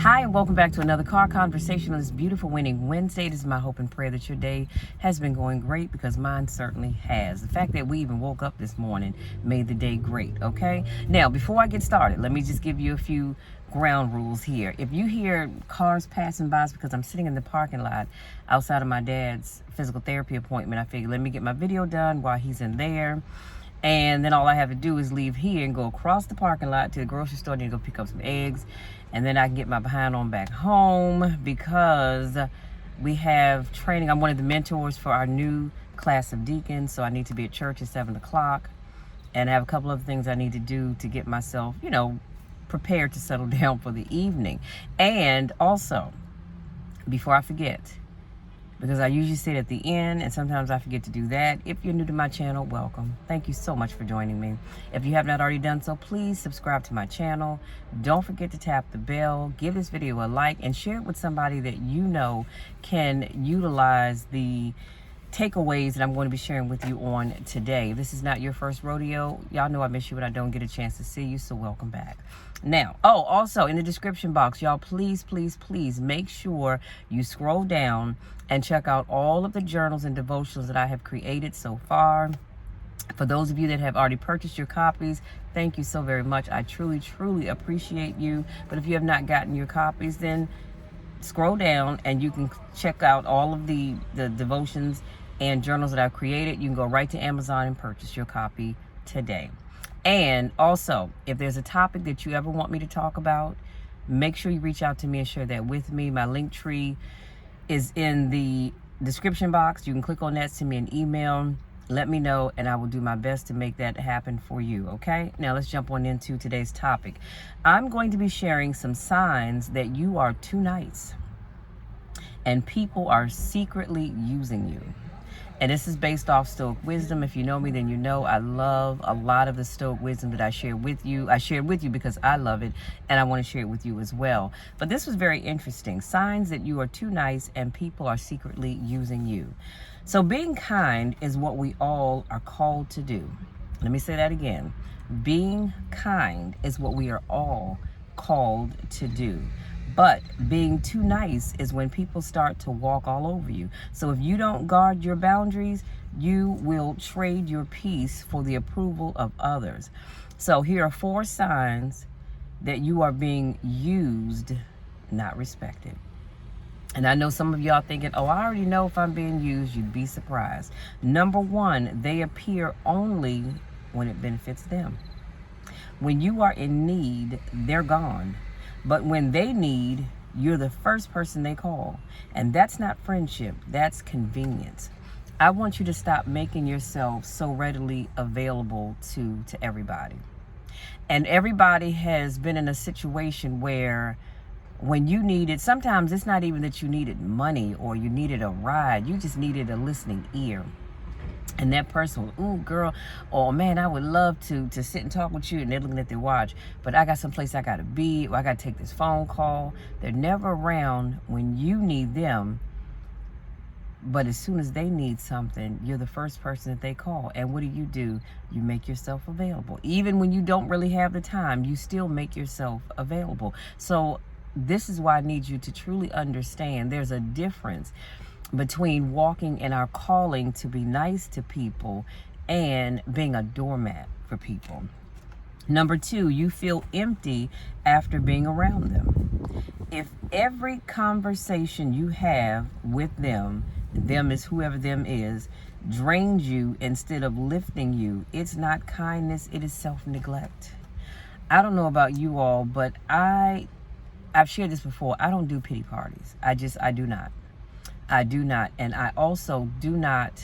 Hi, and welcome back to another car conversation on this beautiful winning Wednesday. It is my hope and prayer that your day has been going great, because mine certainly has. The fact that we even woke up this morning made the day great, okay? Now, before I get started, let me just give you a few ground rules here. If you hear cars passing by, it's because I'm sitting in the parking lot outside of my dad's physical therapy appointment. I figured, let me get my video done while he's in there. And then all I have to do is leave here and go across the parking lot to the grocery store and go pick up some eggs. And then I can get my behind on back home, because we have training. I'm one of the mentors for our new class of deacons. So I need to be at church at 7 o'clock. And I have a couple of things I need to do to get myself, prepared to settle down for the evening. And also, before I forget, because I usually say it at the end, and sometimes I forget to do that. If you're new to my channel, welcome. Thank you so much for joining me. If you have not already done so, please subscribe to my channel. Don't forget to tap the bell, give this video a like, and share it with somebody that you know can utilize the takeaways that I'm going to be sharing with you on today. If this is not your first rodeo, y'all know I miss you when I don't get a chance to see you, so welcome back. Now, also in the description box, y'all, please make sure you scroll down and check out all of the journals and devotionals that I have created so far. For those of you that have already purchased your copies, thank you so very much. I truly appreciate you. But if you have not gotten your copies, then scroll down and you can check out all of the devotions and journals that I've created. You can go right to Amazon and purchase your copy today. And also, if there's a topic that you ever want me to talk about, make sure you reach out to me and share that with me. My link tree is in the description box. You can click on that, send me an email, let me know, and I will do my best to make that happen for you, okay? Now let's jump on into today's topic. I'm going to be sharing some signs that you are too nice and people are secretly using you. And this is based off Stoic wisdom. If you know me, then you know I love a lot of the Stoic wisdom that I share with you. I share it with you because I love it, and I want to share it with you as well. But this was very interesting. Signs that you are too nice and people are secretly using you. So being kind is what we all are called to do. Let me say that again. Being kind is what we are all called to do. But being too nice is when people start to walk all over you. So if you don't guard your boundaries, you will trade your peace for the approval of others. So here are 4 signs that you are being used, not respected. And I know some of y'all thinking, oh, I already know if I'm being used. You'd be surprised. Number 1, they appear only when it benefits them. When you are in need, they're gone. But when they need, you're the first person they call. And that's not friendship, that's convenience. I want you to stop making yourself so readily available to everybody. And everybody has been in a situation where when you needed, sometimes it's not even that you needed money or you needed a ride, you just needed a listening ear. And that person was, ooh, girl, oh man, I would love to sit and talk with you. And they're looking at their watch, but I got someplace I got to be, or I got to take this phone call. They're never around when you need them. But as soon as they need something, you're the first person that they call. And what do? You make yourself available. Even when you don't really have the time, you still make yourself available. So this is why I need you to truly understand there's a difference between walking in our calling to be nice to people and being a doormat for people. Number 2, you feel empty after being around them. If every conversation you have with them is whoever them is, drains you instead of lifting you, it's not kindness, it is self-neglect. I don't know about you all, but I've shared this before. I don't do pity parties. I do not. I do not. And I also do not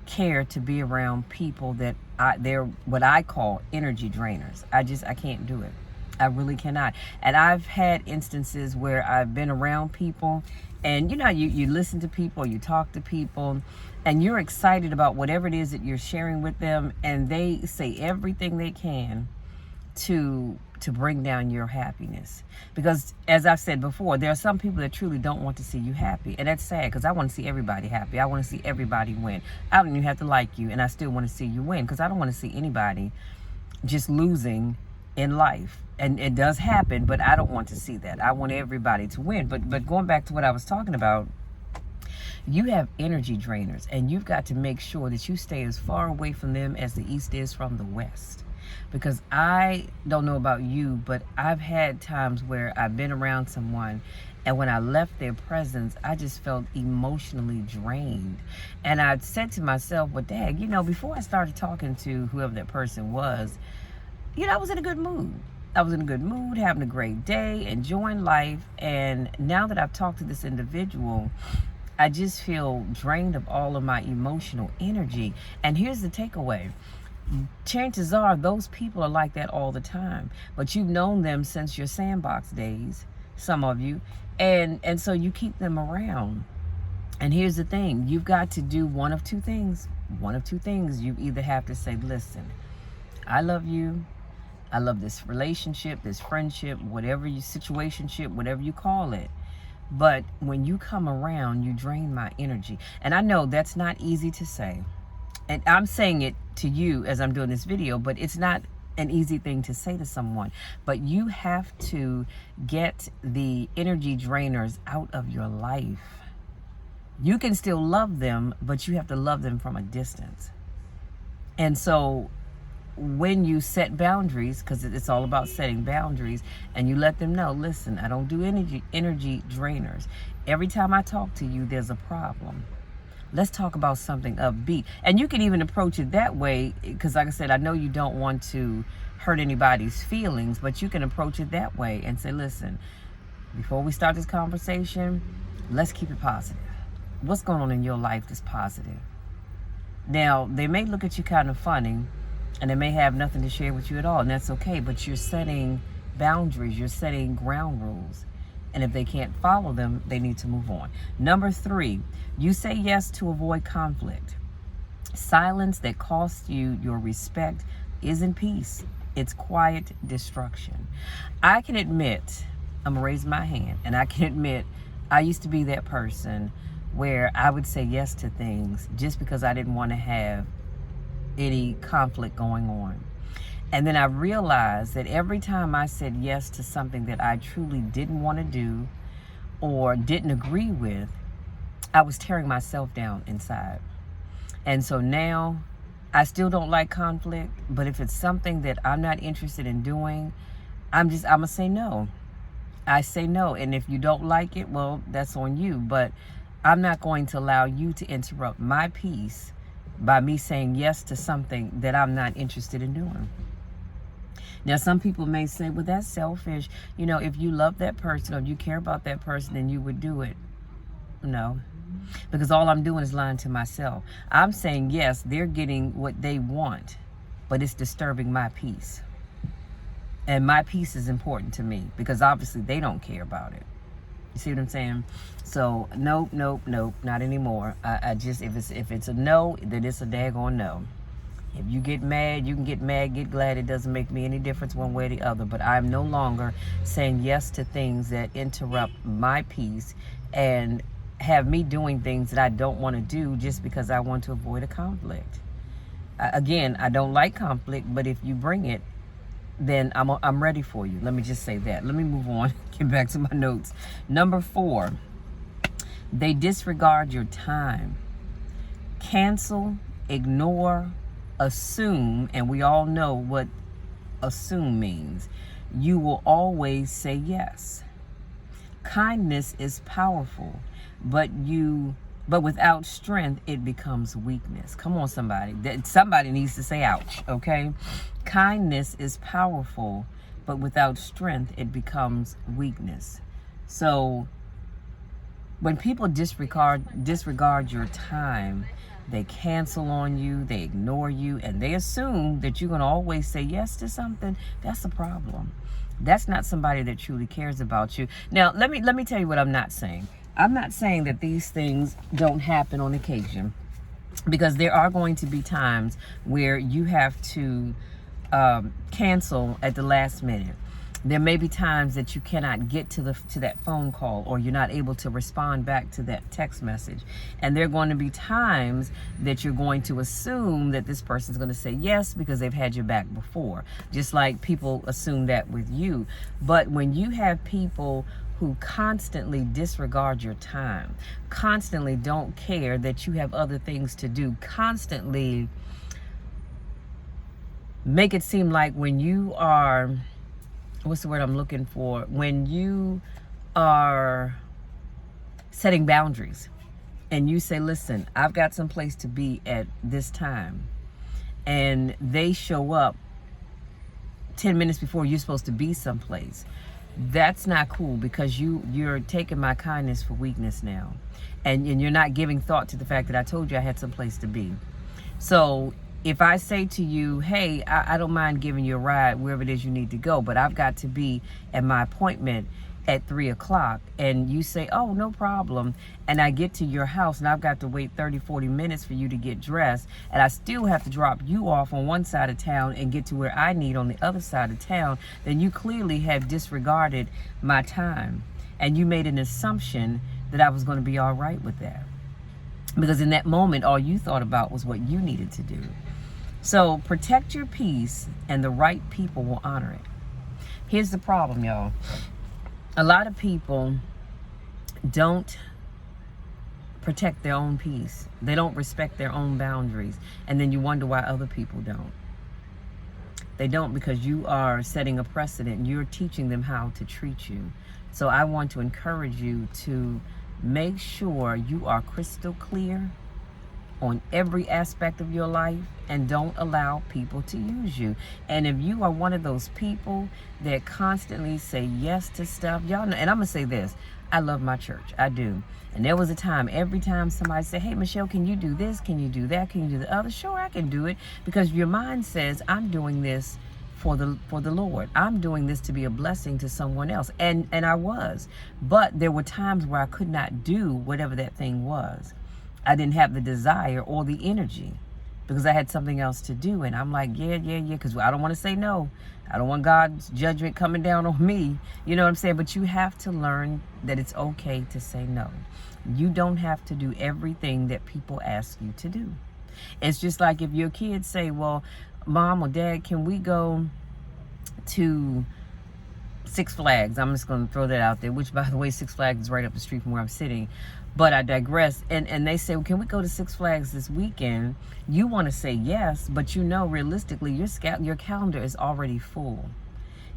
care to be around people that they're what I call energy drainers. I can't do it. I really cannot. And I've had instances where I've been around people and you listen to people, you talk to people, and you're excited about whatever it is that you're sharing with them, and they say everything they can to bring down your happiness. Because as I've said before, there are some people that truly don't want to see you happy, and that's sad, because I want to see everybody happy. I want to see everybody win. I don't even have to like you, and I still want to see you win, because I don't want to see anybody just losing in life. And it does happen, but I don't want to see that. I want everybody to win. But going back to what I was talking about, you have energy drainers, and you've got to make sure that you stay as far away from them as the east is from the west. Because I don't know about you, but I've had times where I've been around someone, and when I left their presence, I just felt emotionally drained. And I said to myself, well, dang, before I started talking to whoever that person was, I was in a good mood. I was in a good mood, having a great day, enjoying life. And now that I've talked to this individual, I just feel drained of all of my emotional energy. And here's the takeaway. Chances are those people are like that all the time. But you've known them since your sandbox days, some of you. And so you keep them around. And here's the thing. You've got to do one of two things. One of two things. You either have to say, listen, I love you. I love this relationship, this friendship, whatever you situationship, whatever you call it. But when you come around, you drain my energy. And I know that's not easy to say. And I'm saying it to you as I'm doing this video, but it's not an easy thing to say to someone. But you have to get the energy drainers out of your life. You can still love them, but you have to love them from a distance. And so when you set boundaries, because it's all about setting boundaries, and you let them know, listen, I don't do energy drainers. Every time I talk to you, there's a problem. Let's talk about something upbeat. And you can even approach it that way, because like I said, I know you don't want to hurt anybody's feelings, but you can approach it that way and say, listen, before we start this conversation, let's keep it positive. What's going on in your life that's positive? Now, they may look at you kind of funny, and they may have nothing to share with you at all, and that's okay, but you're setting boundaries, you're setting ground rules. And if they can't follow them, they need to move on. Number 3, you say yes to avoid conflict. Silence that costs you your respect isn't peace. It's quiet destruction. I can admit, I'm gonna raise my hand, and I can admit I used to be that person where I would say yes to things just because I didn't want to have any conflict going on. And then I realized that every time I said yes to something that I truly didn't want to do or didn't agree with, I was tearing myself down inside. And so now I still don't like conflict, but if it's something that I'm not interested in doing, I'm gonna say no. I say no. And if you don't like it, well, that's on you. But I'm not going to allow you to interrupt my peace by me saying yes to something that I'm not interested in doing. Now, some people may say, well, that's selfish. If you love that person or you care about that person, then you would do it. No, because all I'm doing is lying to myself. I'm saying, yes, they're getting what they want, but it's disturbing my peace. And my peace is important to me because obviously they don't care about it. You see what I'm saying? So nope, not anymore. I just, if it's a no, then it's a daggone no. If you get mad, you can get mad, get glad. It doesn't make me any difference one way or the other. But I'm no longer saying yes to things that interrupt my peace and have me doing things that I don't want to do just because I want to avoid a conflict. Again, I don't like conflict, but if you bring it, then I'm ready for you. Let me just say that. Let me move on. Get back to my notes. Number 4, they disregard your time. Cancel, ignore, assume, and we all know what assume means. You will always say yes. Kindness is powerful, but without strength, it becomes weakness. Come on, somebody. Somebody needs to say ouch, okay? Kindness is powerful, but without strength, it becomes weakness. So when people disregard your time, they cancel on you, they ignore you, and they assume that you're going to always say yes to something, that's a problem. That's not somebody that truly cares about you. Now, let me tell you what I'm not saying. I'm not saying that these things don't happen on occasion, because there are going to be times where you have to cancel at the last minute. There may be times that you cannot get to that phone call, or you're not able to respond back to that text message. And there are going to be times that you're going to assume that this person's going to say yes because they've had your back before, just like people assume that with you. But when you have people who constantly disregard your time, constantly don't care that you have other things to do, constantly make it seem like when you are, what's the word I'm looking for? When you are setting boundaries and you say, listen, I've got some place to be at this time, and they show up 10 minutes before you're supposed to be someplace, that's not cool, because you're taking my kindness for weakness now. And you're not giving thought to the fact that I told you I had some place to be. So if I say to you, hey, I don't mind giving you a ride wherever it is you need to go, but I've got to be at my appointment at 3 o'clock, and you say, oh, no problem, and I get to your house and I've got to wait 30-40 minutes for you to get dressed, and I still have to drop you off on one side of town and get to where I need on the other side of town, then you clearly have disregarded my time, and you made an assumption that I was going to be all right with that, because in that moment all you thought about was what you needed to do. So protect your peace, and the right people will honor it. Here's the problem, y'all. A lot of people don't protect their own peace. They don't respect their own boundaries. And then you wonder why other people don't. They don't, because you are setting a precedent. You're teaching them how to treat you. So I want to encourage you to make sure you are crystal clear on every aspect of your life, and don't allow people to use you. And if you are one of those people that constantly say yes to stuff, y'all know, and I'm gonna say this, I love my church, I do. And there was a time, every time somebody said, hey, Michelle, can you do this? Can you do that? Can you do the other? Sure, I can do it, because your mind says, I'm doing this for the Lord. I'm doing this to be a blessing to someone else. And I was. But there were times where I could not do whatever that thing was. I didn't have the desire or the energy, because I had something else to do. And I'm like, yeah, because I don't want to say no. I don't want God's judgment coming down on me. You know what I'm saying? But you have to learn that it's okay to say no. You don't have to do everything that people ask you to do. It's just like if your kids say, well, Mom or Dad, can we go to Six Flags? I'm just going to throw that out there, which, by the way, Six Flags is right up the street from where I'm sitting. But I digress. And they say, well, can we go to Six Flags this weekend? You want to say yes, but you know realistically your calendar is already full.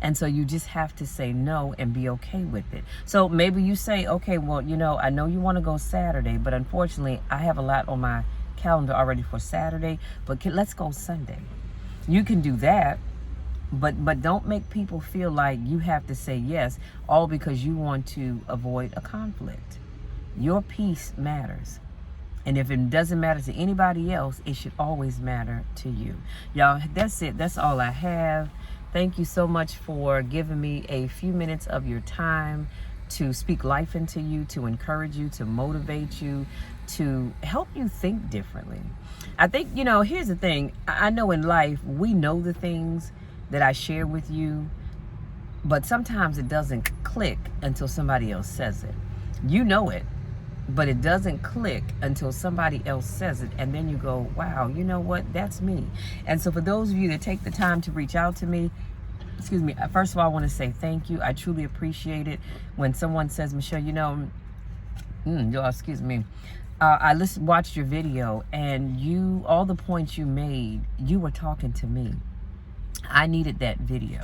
And so you just have to say no and be okay with it. So maybe you say, okay, well, you know, I know you want to go Saturday, but unfortunately I have a lot on my calendar already for Saturday, but let's go Sunday. You can do that. But don't make people feel like you have to say yes, all because you want to avoid a conflict. Your peace matters. And if it doesn't matter to anybody else, it should always matter to you. Y'all, that's it. That's all I have. Thank you so much for giving me a few minutes of your time to speak life into you, to encourage you, to motivate you, to help you think differently. I think, you know, here's the thing. I know in life, we know the things that I share with you, but sometimes it doesn't click until somebody else says it. You know it, but it doesn't click until somebody else says it, and then you go, wow, you know what, that's me. And so for those of you that take the time to reach out to me, excuse me, first of all, I want to say thank you. I truly appreciate it when someone says, Michelle, you know, excuse me, I watched your video, and all the points you made, you were talking to me. I needed that video.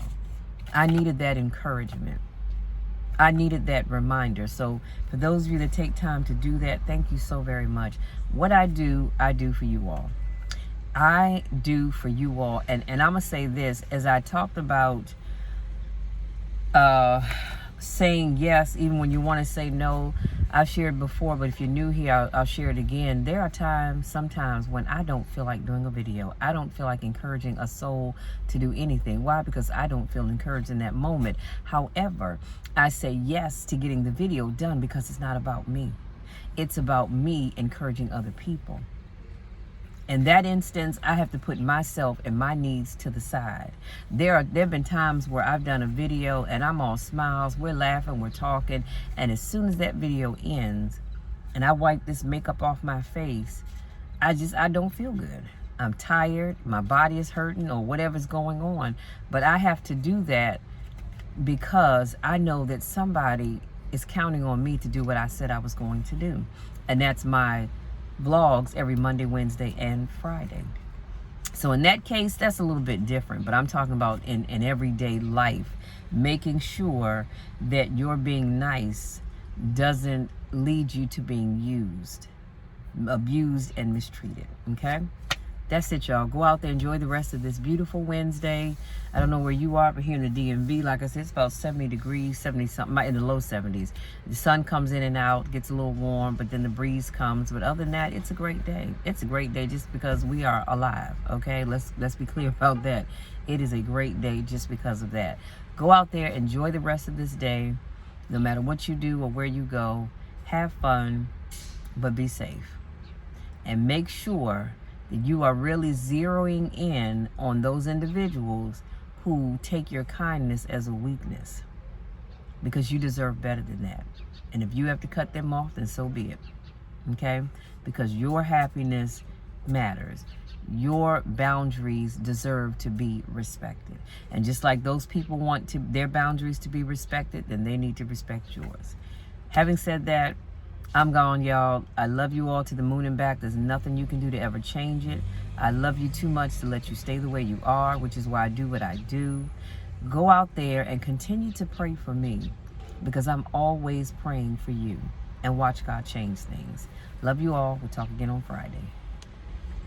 I needed that encouragement. I needed that reminder. So for those of you that take time to do that, thank you so very much. What I do for you all. I do for you all. And I'm going to say this, as I talked about saying yes, even when you want to say no. I've shared before, but if you're new here, I'll share it again. There are sometimes when I don't feel like doing a video. I don't feel like encouraging a soul to do anything. Why? Because I don't feel encouraged in that moment. However, I say yes to getting the video done because it's not about me. It's about me encouraging other people. In that instance, I have to put myself and my needs to the side. There have been times where I've done a video and I'm all smiles, we're laughing, we're talking, and as soon as that video ends and I wipe this makeup off my face, I don't feel good. I'm tired, my body is hurting, or whatever's going on. But I have to do that because I know that somebody is counting on me to do what I said I was going to do. And that's my vlogs every Monday, Wednesday, and Friday. So in that case, that's a little bit different, but I'm talking about in everyday life, making sure that your being nice doesn't lead you to being used, abused, and mistreated, okay? That's it, y'all. Go out there, enjoy the rest of this beautiful Wednesday. I don't know where you are, but here in the DMV, like I said, it's about 70 degrees, 70-something, in the low 70s. The sun comes in and out, gets a little warm, but then the breeze comes. But other than that, it's a great day. It's a great day just because we are alive, okay? Let's be clear about that. It is a great day just because of that. Go out there, enjoy the rest of this day. No matter what you do or where you go, have fun, but be safe. And make sure that you are really zeroing in on those individuals who take your kindness as a weakness, because you deserve better than that. And if you have to cut them off, then so be it, okay? Because your happiness matters. Your boundaries deserve to be respected. And just like those people want their boundaries to be respected, then they need to respect yours. Having said that, I'm gone, y'all. I love you all to the moon and back. There's nothing you can do to ever change it. I love you too much to let you stay the way you are, which is why I do what I do. Go out there and continue to pray for me, because I'm always praying for you, and watch God change things. Love you all. We'll talk again on Friday.